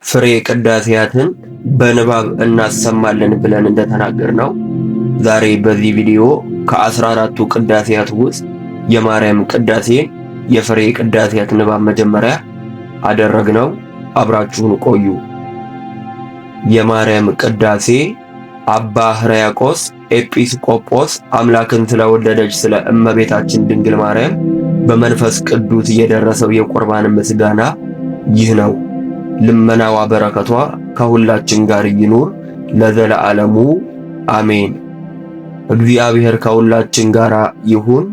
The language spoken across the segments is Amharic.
ፍሬ ቅዳሴያትን በንባብ እናሰማለን ብለን እንደተናገርነው ዛሬ በዚህ ቪዲዮ ከ14ቱ ቅዳሴያት ውስጥ የማርያም ቅዳሴን የፍሬ ቅዳሴያት ንባብ መጀመሪያ አደረግነው። አብራችሁን ቆዩ። የማርያም ቅዳሴ አባ ሕርያቆስ ኤጲስቆጶስ አምላክን ስለወለደች ስለ እመቤታችን ድንግል ማርያም በመንፈስ ቅዱስ የደረሰው የቁርባን ምስጋና ይህ ነው። ልመናዋ በረከቷ ከሁላችን ጋር ይኑር ለዘለዓለሙ አሜን። እግዚአብሔር ከሁላችን ጋር ይሁን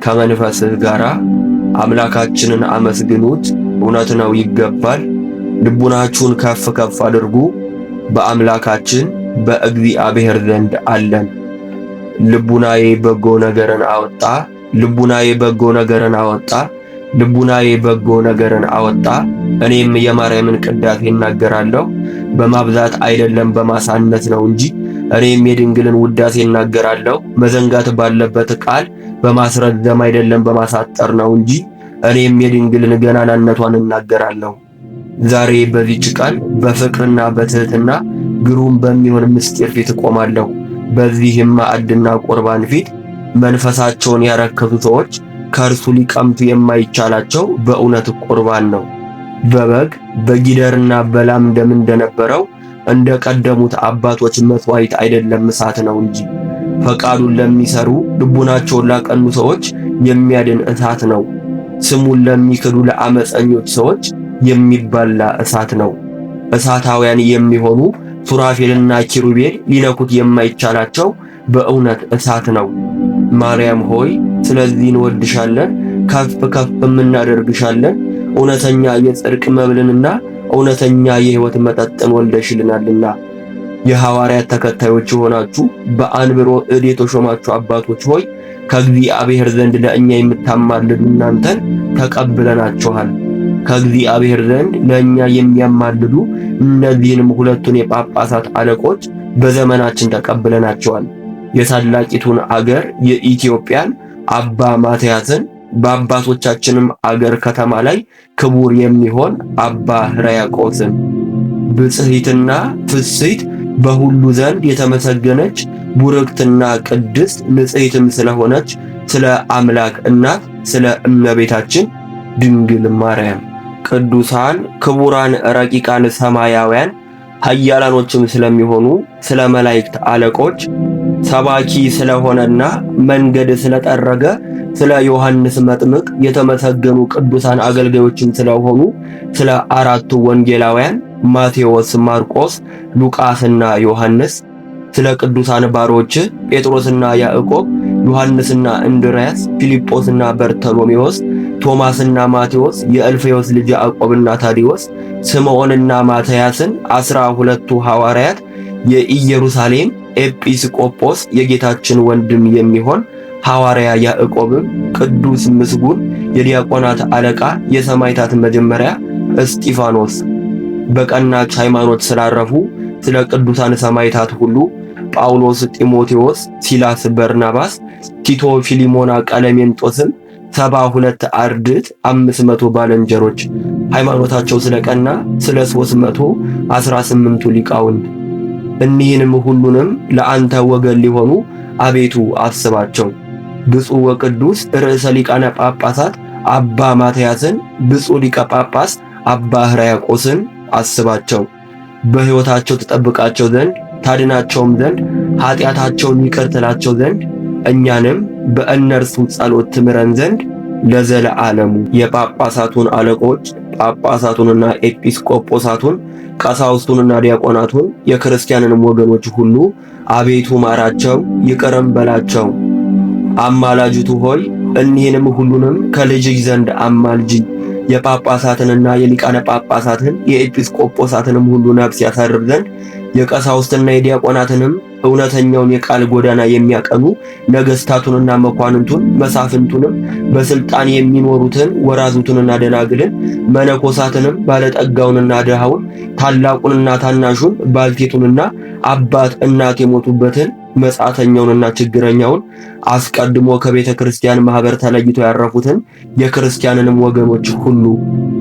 ከመንፈስህ ጋር። አምላካችንን አመስግኑት፣ እውነት ነው ይገባል። ልቡናችሁን ከፍ ከፍ አድርጉ፣ በአምላካችን በእግዚአብሔር ዘንድ አለን። ልቡናዬ በጎ ነገርን አወጣ፣ ልቡናዬ በጎ ነገርን አወጣ፣ ልቡናዬ በጎ ነገርን አወጣ። እኔም የማርያምን ቅዳሴ እናገራለሁ፣ በማብዛት አይደለም በማሳነስ ነው እንጂ። እኔም የድንግልን ውዳሴ እናገራለሁ፣ መዘንጋት ባለበት ቃል በማስረዘም አይደለም በማሳጠር ነው እንጂ። እኔም የድንግልን ገናናነቷን እናገራለሁ። ዛሬ በዚህች ቃል በፍቅርና በትህትና ግሩም በሚሆን ምስጢር ፊት እቆማለሁ። በዚህም ማዕድና ቁርባን ፊት መንፈሳቸውን ያረከሱ ሰዎች ከእርሱ ሊቀምቱ የማይቻላቸው በእውነት ቁርባን ነው። በበግ በጊደርና በላም ደም እንደነበረው እንደ ቀደሙት አባቶች መስዋዕት አይደለም እሳት ነው እንጂ። ፈቃዱን ለሚሰሩ ልቡናቸውን ላቀኑ ሰዎች የሚያድን እሳት ነው። ስሙን ለሚክዱ ለአመፀኞች ሰዎች የሚባላ እሳት ነው። እሳታውያን የሚሆኑ ሱራፌልና ኪሩቤል ሊነኩት የማይቻላቸው በእውነት እሳት ነው። ማርያም ሆይ ስለዚህ እንወድሻለን፣ ከፍ ከፍም እናደርግሻለን። እውነተኛ የጽድቅ መብልንና እውነተኛ የሕይወት መጠጥን ወልደሽልናልና። የሐዋርያት ተከታዮች የሆናችሁ በአንብሮ እድ የተሾማችሁ አባቶች ሆይ ከእግዚአብሔር ዘንድ ለእኛ የምታማልዱ እናንተን ተቀብለናችኋል። ከእግዚአብሔር ዘንድ ለእኛ የሚያማልዱ እነዚህንም ሁለቱን የጳጳሳት አለቆች በዘመናችን ተቀብለናቸዋል። የታላቂቱን አገር የኢትዮጵያን አባ ማትያስን በአባቶቻችንም አገር ከተማ ላይ ክቡር የሚሆን አባ ሕርያቆስን ብጽሕትና ፍስሕት በሁሉ ዘንድ የተመሰገነች ቡርክትና ቅድስት ንጽሕትም ስለሆነች ስለ አምላክ እናት ስለ እመቤታችን ድንግል ማርያም ቅዱሳን ክቡራን ረቂቃን ሰማያውያን ኃያላኖችም ስለሚሆኑ ስለ መላእክት አለቆች ሰባኪ ስለሆነና መንገድ ስለጠረገ ስለ ዮሐንስ መጥምቅ የተመሰገኑ ቅዱሳን አገልጋዮችም ስለሆኑ ስለ አራቱ ወንጌላውያን ማቴዎስ፣ ማርቆስ፣ ሉቃስና ዮሐንስ ስለ ቅዱሳን ባሮች ጴጥሮስና ያዕቆብ፣ ዮሐንስና እንድርያስ፣ ፊልጶስና በርተሎሜዎስ፣ ቶማስና ማቴዎስ፣ የእልፌዎስ ልጅ ያዕቆብና ታዲዮስ፣ ስምዖንና ማትያስን 12ቱ ሐዋርያት፣ የኢየሩሳሌም ኤጲስቆጶስ የጌታችን ወንድም የሚሆን ሐዋርያ ያዕቆብም፣ ቅዱስ ምስጉን የዲያቆናት አለቃ የሰማዕታት መጀመሪያ እስጢፋኖስ፣ በቀናች ሃይማኖት ስላረፉ ስለ ቅዱሳን ሰማዕታት ሁሉ ጳውሎስ፣ ጢሞቴዎስ፣ ሲላስ፣ በርናባስ፣ ቲቶ፣ ፊሊሞና፣ ቀለሜንጦስም 72 አርድእት 500 ባለንጀሮች ሃይማኖታቸው ስለቀና ስለ 318ቱ ሊቃውንት እኒህንም ሁሉንም ለአንተ ወገን ሊሆኑ አቤቱ አስባቸው። ብፁዕ ወቅዱስ ርዕሰ ሊቃነ ጳጳሳት አባ ማትያስን፣ ብፁዕ ሊቀ ጳጳስ አባ ሕርያቆስን አስባቸው። በሕይወታቸው ትጠብቃቸው ዘንድ ታድናቸውም ዘንድ ኃጢአታቸውን ይቅር ትላቸው ዘንድ እኛንም በእነርሱ ጸሎት ትምረን ዘንድ ለዘለዓለሙ። የጳጳሳቱን አለቆች ጳጳሳቱንና ኤጲስቆጶሳቱን ቀሳውስቱንና ዲያቆናቱን የክርስቲያንንም ወገኖች ሁሉ አቤቱ ማራቸው ይቅርም በላቸው። አማላጅቱ ሆይ እኒህንም ሁሉንም ከልጅሽ ዘንድ አማልጂ። የጳጳሳትንና የሊቃነ ጳጳሳትን የኤጲስቆጶሳትንም ሁሉ ነፍስ ያሳርፍ ዘንድ የቀሳውስትና የዲያቆናትንም እውነተኛውን የቃል ጎዳና የሚያቀኑ ነገሥታቱንና መኳንንቱን መሳፍንቱንም በስልጣን የሚኖሩትን ወራዙትንና ደናግልን መነኮሳትንም ባለጠጋውንና ድሃውን ታላቁንና ታናሹን ባልቴቱንና አባት እናት የሞቱበትን መጻተኛውንና ችግረኛውን አስቀድሞ ከቤተ ክርስቲያን ማህበር ተለይተው ያረፉትን የክርስቲያንንም ወገኖች ሁሉ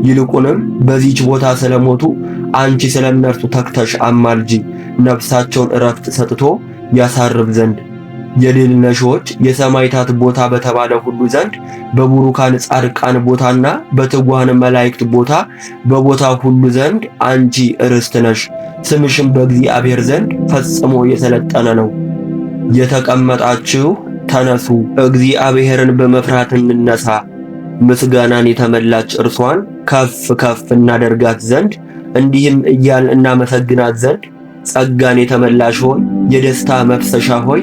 ይልቁንም በዚች ቦታ ስለሞቱ አንቺ ስለነርሱ ተክተሽ አማልጂ፣ ነፍሳቸውን እረፍት ሰጥቶ ያሳርፍ ዘንድ የድል ነሾች የሰማዕታት ቦታ በተባለ ሁሉ ዘንድ በቡሩካን ጻድቃን ቦታና በትጉሃን መላእክት ቦታ በቦታ ሁሉ ዘንድ አንቺ ርስት ነሽ። ስምሽም በእግዚአብሔር ዘንድ ፈጽሞ የሰለጠነ ነው። የተቀመጣችሁ ተነሱ፣ እግዚአብሔርን በመፍራት እንነሳ። ምስጋናን የተመላች እርሷን ከፍ ከፍ እናደርጋት ዘንድ እንዲህም እያልን እናመሰግናት ዘንድ ጸጋን የተመላሽ ሆይ የደስታ መፍሰሻ ሆይ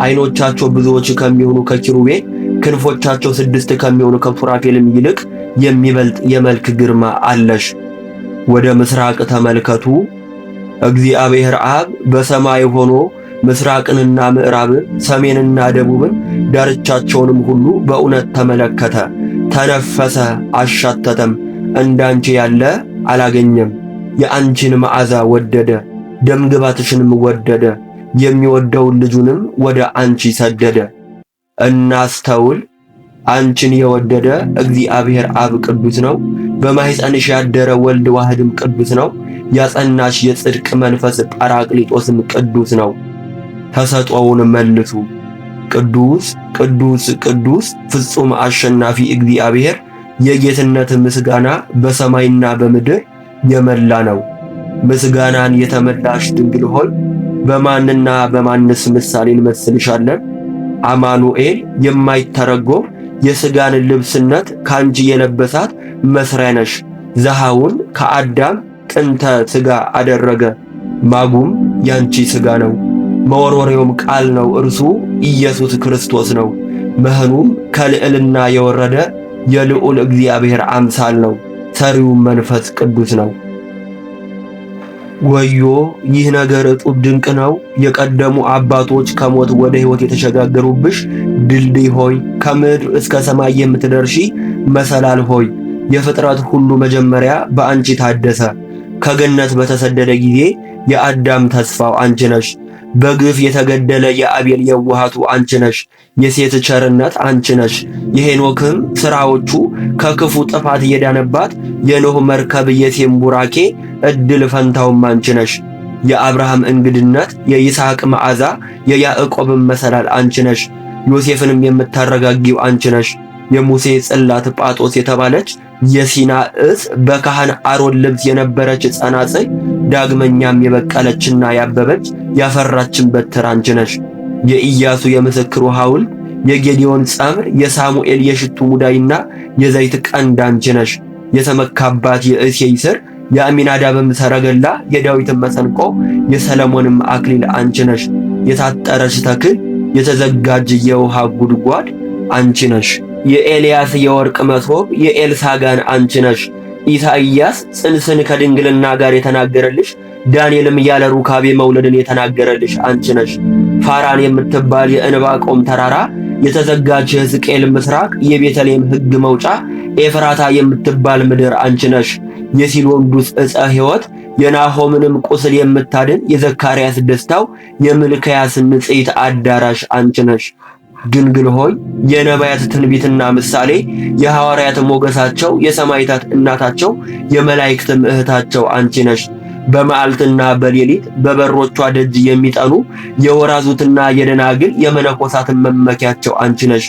ዓይኖቻቸው ብዙዎች ከሚሆኑ ከኪሩቤል ክንፎቻቸው 6 ከሚሆኑ ከሱራፌልም ይልቅ የሚበልጥ የመልክ ግርማ አለሽ። ወደ ምስራቅ ተመልከቱ። እግዚአብሔር አብ በሰማይ ሆኖ ምስራቅንና ምዕራብን ሰሜንና ደቡብን ዳርቻቸውንም ሁሉ በእውነት ተመለከተ፣ ተነፈሰ፣ አሻተተም። እንዳንቺ ያለ አላገኘም። የአንቺን መዓዛ ወደደ፣ ደምግባትሽንም ወደደ። የሚወደውን ልጁንም ወደ አንቺ ሰደደ። እናስተውል። አንቺን የወደደ እግዚአብሔር አብ ቅዱስ ነው። በማኅፀንሽ ያደረ ወልድ ዋህድም ቅዱስ ነው። ያጸናሽ የጽድቅ መንፈስ ጳራቅሊጦስም ቅዱስ ነው። ተሰጥኦውን መልሱ። ቅዱስ ቅዱስ ቅዱስ ፍጹም አሸናፊ እግዚአብሔር የጌትነት ምስጋና በሰማይና በምድር የመላ ነው። ምስጋናን የተመላሽ ድንግል ሆይ በማንና በማንስ ምሳሌ እንመስልሻለን? አማኑኤል የማይተረጎም የሥጋን ልብስነት ካንቺ የለበሳት መስሪያ ነሽ። ዘሃውን ከአዳም ጥንተ ሥጋ አደረገ፣ ማጉም ያንቺ ሥጋ ነው። መወርወሬውም ቃል ነው፣ እርሱ ኢየሱስ ክርስቶስ ነው። መህኑም ከልዕልና የወረደ የልዑል እግዚአብሔር አምሳል ነው። ሰሪውም መንፈስ ቅዱስ ነው። ወዮ ይህ ነገር እጹብ ድንቅ ነው። የቀደሙ አባቶች ከሞት ወደ ሕይወት የተሸጋገሩብሽ ድልድይ ሆይ፣ ከምድር እስከ ሰማይ የምትደርሺ መሰላል ሆይ፣ የፍጥረት ሁሉ መጀመሪያ በአንቺ ታደሰ። ከገነት በተሰደደ ጊዜ የአዳም ተስፋው አንቺ ነሽ። በግፍ የተገደለ የአቤል የዋሃቱ አንቺ ነሽ። የሴት ቸርነት አንቺ ነሽ። የሄኖክም ሥራዎቹ ከክፉ ጥፋት የዳነባት የኖህ መርከብ የሴም ቡራኬ ዕድል ፈንታውም አንቺ ነሽ። የአብርሃም እንግድነት፣ የይስሐቅ መዓዛ፣ የያዕቆብም መሰላል አንቺ ነሽ። ዮሴፍንም የምታረጋጊው አንቺ ነሽ። የሙሴ ጽላት ጳጦስ የተባለች የሲና ዕፅ በካህን አሮን ልብስ የነበረች ጸናጽል ዳግመኛም የበቀለችና ያበበች ያፈራችን በትር አንቺ ነሽ። የኢያሱ የምስክሩ ሐውልት፣ የጌዲዮን ጸምር፣ የሳሙኤል የሽቱ ሙዳይና የዘይት ቀንድ አንቺ ነሽ። የተመካባት የእሴይ ሥር፣ የአሚናዳብም ሰረገላ፣ የዳዊትም መሰንቆ፣ የሰለሞንም አክሊል አንቺ ነሽ። የታጠረች ተክል፣ የተዘጋጅ የውሃ ጉድጓድ አንቺ ነሽ። የኤልያስ የወርቅ መሶብ፣ የኤልሳጋን አንቺ ነሽ። ኢሳይያስ ጽንስን ከድንግልና ጋር የተናገረልሽ፣ ዳንኤልም ያለ ሩካቤ መውለድን የተናገረልሽ አንቺ ነሽ። ፋራን የምትባል የዕንባቆም ተራራ፣ የተዘጋች የሕዝቅኤል ምስራቅ፣ የቤተልሔም ሕግ መውጫ፣ ኤፍራታ የምትባል ምድር አንቺ ነሽ። የሲሎንዱስ ዕፀ ሕይወት፣ የናሆምንም ቁስል የምታድን የዘካርያስ ደስታው፣ የምልክያስ ንጽሕት አዳራሽ አንቺ ነሽ። ድንግል ሆይ የነቢያት ትንቢትና ምሳሌ፣ የሐዋርያት ሞገሳቸው፣ የሰማዕታት እናታቸው፣ የመላእክትም እህታቸው አንቺ ነሽ። በመዓልትና በሌሊት በበሮቿ ደጅ የሚጠኑ የወራዙትና የደናግል የመነኮሳትን መመኪያቸው አንቺ ነሽ።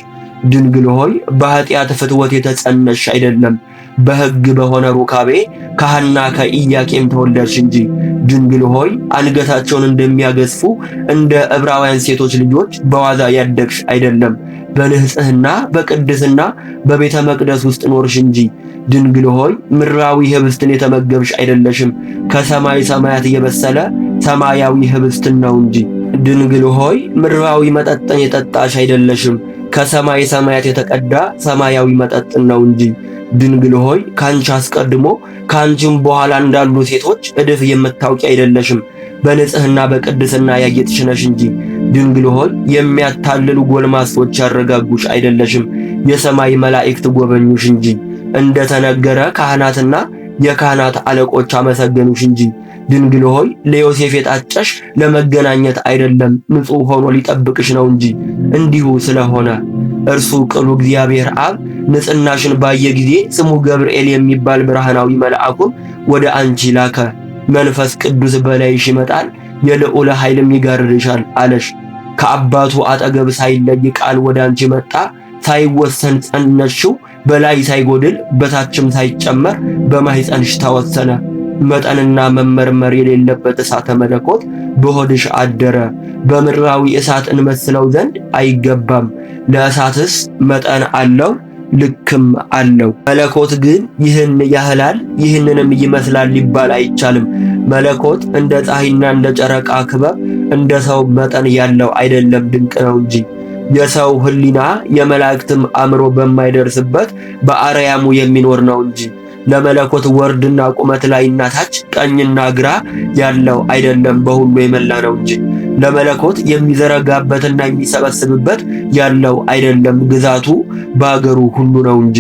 ድንግል ሆይ በኃጢአት ፍትወት የተጸነሽ አይደለም፣ በሕግ በሆነ ሩካቤ ከሐና ከኢያቄም ተወለድሽ እንጂ። ድንግል ሆይ አንገታቸውን እንደሚያገዝፉ እንደ ዕብራውያን ሴቶች ልጆች በዋዛ ያደግሽ አይደለም፣ በንጽሕና በቅድስና በቤተ መቅደስ ውስጥ ኖርሽ እንጂ። ድንግል ሆይ ምድራዊ ህብስትን የተመገብሽ አይደለሽም፣ ከሰማይ ሰማያት የበሰለ ሰማያዊ ህብስትን ነው እንጂ። ድንግል ሆይ ምድራዊ መጠጥን የጠጣሽ አይደለሽም፣ ከሰማይ ሰማያት የተቀዳ ሰማያዊ መጠጥን ነው እንጂ። ድንግል ሆይ ካንቺ አስቀድሞ ካንቺም በኋላ እንዳሉ ሴቶች እድፍ የምታውቂ አይደለሽም፣ በንጽሕና በቅድስና ያጌጥሽ ነሽ እንጂ። ድንግል ሆይ የሚያታልሉ ጎልማሶች ያረጋጉሽ አይደለሽም፣ የሰማይ መላእክት ጎበኙሽ እንጂ። እንደተነገረ ካህናትና የካህናት አለቆች አመሰገኑሽ እንጂ። ድንግል ሆይ ለዮሴፍ የታጨሽ ለመገናኘት አይደለም፣ ንጹሕ ሆኖ ሊጠብቅሽ ነው እንጂ። እንዲሁ ስለሆነ እርሱ ቅሉ እግዚአብሔር አብ ንጽሕናሽን ባየ ጊዜ ስሙ ገብርኤል የሚባል ብርሃናዊ መልአኩን ወደ አንቺ ላከ። መንፈስ ቅዱስ በላይሽ ይመጣል፣ የልዑል ኃይልም ይጋርድሻል አለሽ። ከአባቱ አጠገብ ሳይለይ ቃል ወደ አንቺ መጣ። ሳይወሰን ጸነስሽው፣ በላይ ሳይጎድል በታችም ሳይጨመር በማኅፀንሽ ተወሰነ። መጠንና መመርመር የሌለበት እሳተ መለኮት በሆድሽ አደረ። በምድራዊ እሳት እንመስለው ዘንድ አይገባም። ለእሳትስ መጠን አለው፣ ልክም አለው። መለኮት ግን ይህን ያህላል ይህንንም ይመስላል ሊባል አይቻልም። መለኮት እንደ ፀሐይና እንደ ጨረቃ ክበብ እንደ ሰው መጠን ያለው አይደለም፣ ድንቅ ነው እንጂ። የሰው ሕሊና የመላእክትም አእምሮ በማይደርስበት በአርያሙ የሚኖር ነው እንጂ። ለመለኮት ወርድና ቁመት ላይና ታች ቀኝና ግራ ያለው አይደለም፣ በሁሉ የመላ ነው እንጂ። ለመለኮት የሚዘረጋበትና የሚሰበስብበት ያለው አይደለም፣ ግዛቱ በአገሩ ሁሉ ነው እንጂ።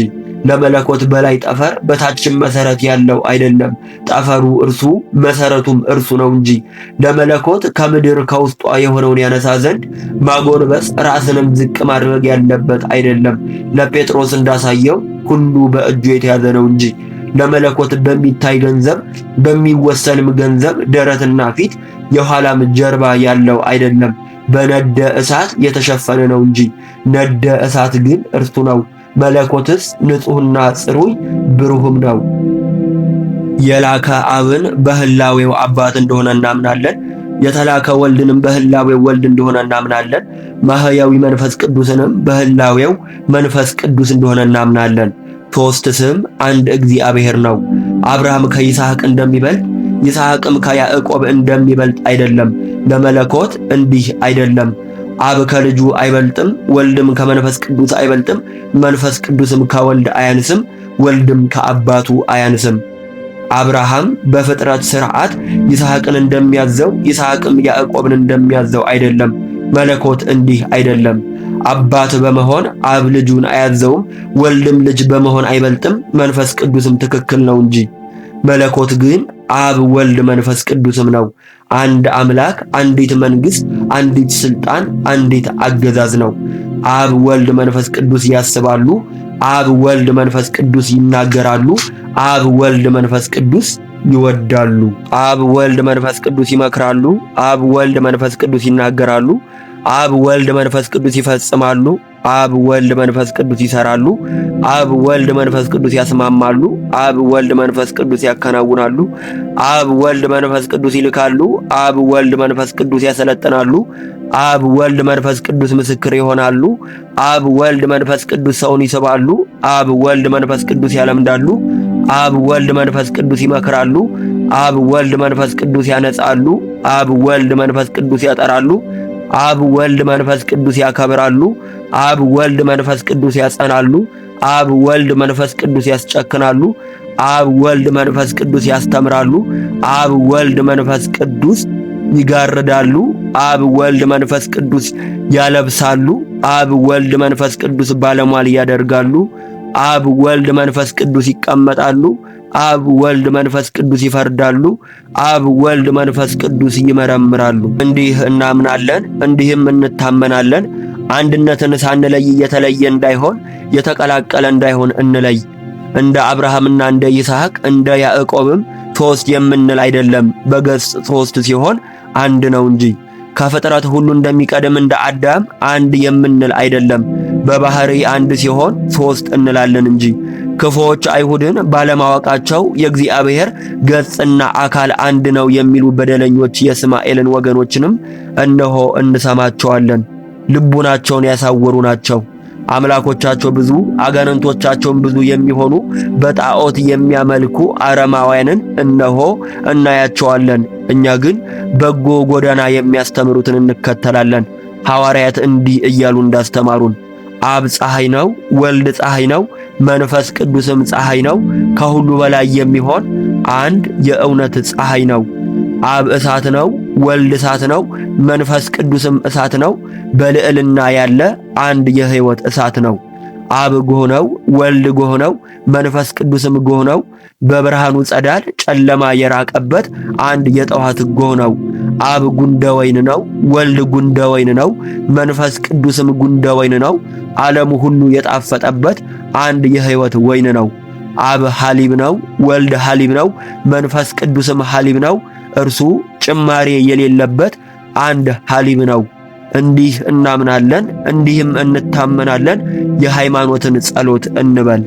ለመለኮት በላይ ጠፈር በታችም መሰረት ያለው አይደለም፣ ጠፈሩ እርሱ መሰረቱም እርሱ ነው እንጂ። ለመለኮት ከምድር ከውስጧ የሆነውን ያነሳ ዘንድ ማጎንበስ ራስንም ዝቅ ማድረግ ያለበት አይደለም። ለጴጥሮስ እንዳሳየው ሁሉ በእጁ የተያዘ ነው እንጂ። ለመለኮት በሚታይ ገንዘብ በሚወሰንም ገንዘብ ደረትና ፊት የኋላም ጀርባ ያለው አይደለም፣ በነደ እሳት የተሸፈነ ነው እንጂ። ነደ እሳት ግን እርሱ ነው። መለኮትስ ንጹሕና ጽሩይ ብሩህም ነው። የላከ አብን በህላዌው አባት እንደሆነ እናምናለን። የተላከ ወልድንም በህላዌው ወልድ እንደሆነ እናምናለን። ማህያዊ መንፈስ ቅዱስንም በህላዌው መንፈስ ቅዱስ እንደሆነ እናምናለን። ሦስት ስም አንድ እግዚአብሔር ነው። አብርሃም ከይስሐቅ እንደሚበልጥ ይስሐቅም ከያዕቆብ እንደሚበልጥ አይደለም። ለመለኮት እንዲህ አይደለም። አብ ከልጁ አይበልጥም፣ ወልድም ከመንፈስ ቅዱስ አይበልጥም፣ መንፈስ ቅዱስም ከወልድ አያንስም፣ ወልድም ከአባቱ አያንስም። አብርሃም በፍጥረት ሥርዓት ይስሐቅን እንደሚያዘው ይስሐቅም ያዕቆብን እንደሚያዘው አይደለም። መለኮት እንዲህ አይደለም። አባት በመሆን አብ ልጁን አያዘውም፣ ወልድም ልጅ በመሆን አይበልጥም፣ መንፈስ ቅዱስም ትክክል ነው እንጂ። መለኮት ግን አብ ወልድ መንፈስ ቅዱስም ነው። አንድ አምላክ፣ አንዲት መንግሥት፣ አንዲት ሥልጣን፣ አንዲት አገዛዝ ነው። አብ ወልድ መንፈስ ቅዱስ ያስባሉ፣ አብ ወልድ መንፈስ ቅዱስ ይናገራሉ፣ አብ ወልድ መንፈስ ቅዱስ ይወዳሉ። አብ ወልድ መንፈስ ቅዱስ ይመክራሉ፣ አብ ወልድ መንፈስ ቅዱስ ይናገራሉ፣ አብ ወልድ መንፈስ ቅዱስ ይፈጽማሉ፣ አብ ወልድ መንፈስ ቅዱስ ይሰራሉ፣ አብ ወልድ መንፈስ ቅዱስ ያስማማሉ፣ አብ ወልድ መንፈስ ቅዱስ ያከናውናሉ፣ አብ ወልድ መንፈስ ቅዱስ ይልካሉ፣ አብ ወልድ መንፈስ ቅዱስ ያሰለጥናሉ፣ አብ ወልድ መንፈስ ቅዱስ ምስክር ይሆናሉ፣ አብ ወልድ መንፈስ ቅዱስ ሰውን ይስባሉ፣ አብ ወልድ መንፈስ ቅዱስ ያለምዳሉ፣ አብ ወልድ መንፈስ ቅዱስ ይመክራሉ፣ አብ ወልድ መንፈስ ቅዱስ ያነጻሉ፣ አብ ወልድ መንፈስ ቅዱስ ያጠራሉ፣ አብ ወልድ መንፈስ ቅዱስ ያከብራሉ፣ አብ ወልድ መንፈስ ቅዱስ ያጸናሉ፣ አብ ወልድ መንፈስ ቅዱስ ያስጨክናሉ፣ አብ ወልድ መንፈስ ቅዱስ ያስተምራሉ፣ አብ ወልድ መንፈስ ቅዱስ ይጋርዳሉ፣ አብ ወልድ መንፈስ ቅዱስ ያለብሳሉ፣ አብ ወልድ መንፈስ ቅዱስ ባለሟል ያደርጋሉ፣ አብ ወልድ መንፈስ ቅዱስ ይቀመጣሉ፣ አብ ወልድ መንፈስ ቅዱስ ይፈርዳሉ፣ አብ ወልድ መንፈስ ቅዱስ ይመረምራሉ። እንዲህ እናምናለን፣ እንዲህም እንታመናለን። አንድነትን ሳንለይ የተለየ እንዳይሆን የተቀላቀለ እንዳይሆን እንለይ። እንደ አብርሃምና እንደ ይስሐቅ እንደ ያዕቆብም ሦስት የምንል አይደለም። በገጽ ሦስት ሲሆን አንድ ነው እንጂ። ከፍጥረት ሁሉ እንደሚቀድም እንደ አዳም አንድ የምንል አይደለም። በባህሪ አንድ ሲሆን ሦስት እንላለን እንጂ። ክፉዎች አይሁድን ባለማወቃቸው የእግዚአብሔር ገጽና አካል አንድ ነው የሚሉ በደለኞች የእስማኤልን ወገኖችንም እነሆ እንሰማቸዋለን። ልቡናቸውን ያሳወሩ ናቸው። አምላኮቻቸው ብዙ አጋንንቶቻቸውን ብዙ የሚሆኑ በጣዖት የሚያመልኩ አረማውያንን እነሆ እናያቸዋለን። እኛ ግን በጎ ጎዳና የሚያስተምሩትን እንከተላለን። ሐዋርያት እንዲህ እያሉ እንዳስተማሩን አብ ፀሐይ ነው፣ ወልድ ፀሐይ ነው፣ መንፈስ ቅዱስም ፀሐይ ነው። ከሁሉ በላይ የሚሆን አንድ የእውነት ፀሐይ ነው። አብ እሳት ነው፣ ወልድ እሳት ነው፣ መንፈስ ቅዱስም እሳት ነው። በልዕልና ያለ አንድ የሕይወት እሳት ነው። አብ ጎህ ነው፣ ወልድ ጎህ ነው፣ መንፈስ ቅዱስም ጎህ ነው። በብርሃኑ ጸዳል ጨለማ የራቀበት አንድ የጠዋት ጎህ ነው። አብ ጉንደ ወይን ነው፣ ወልድ ጉንደ ወይን ነው፣ መንፈስ ቅዱስም ጉንደ ወይን ነው። ዓለሙ ሁሉ የጣፈጠበት አንድ የሕይወት ወይን ነው። አብ ሐሊብ ነው፣ ወልድ ሐሊብ ነው፣ መንፈስ ቅዱስም ሐሊብ ነው። እርሱ ጭማሬ የሌለበት አንድ ሐሊብ ነው። እንዲህ እናምናለን፣ እንዲህም እንታመናለን። የሃይማኖትን ጸሎት እንበል።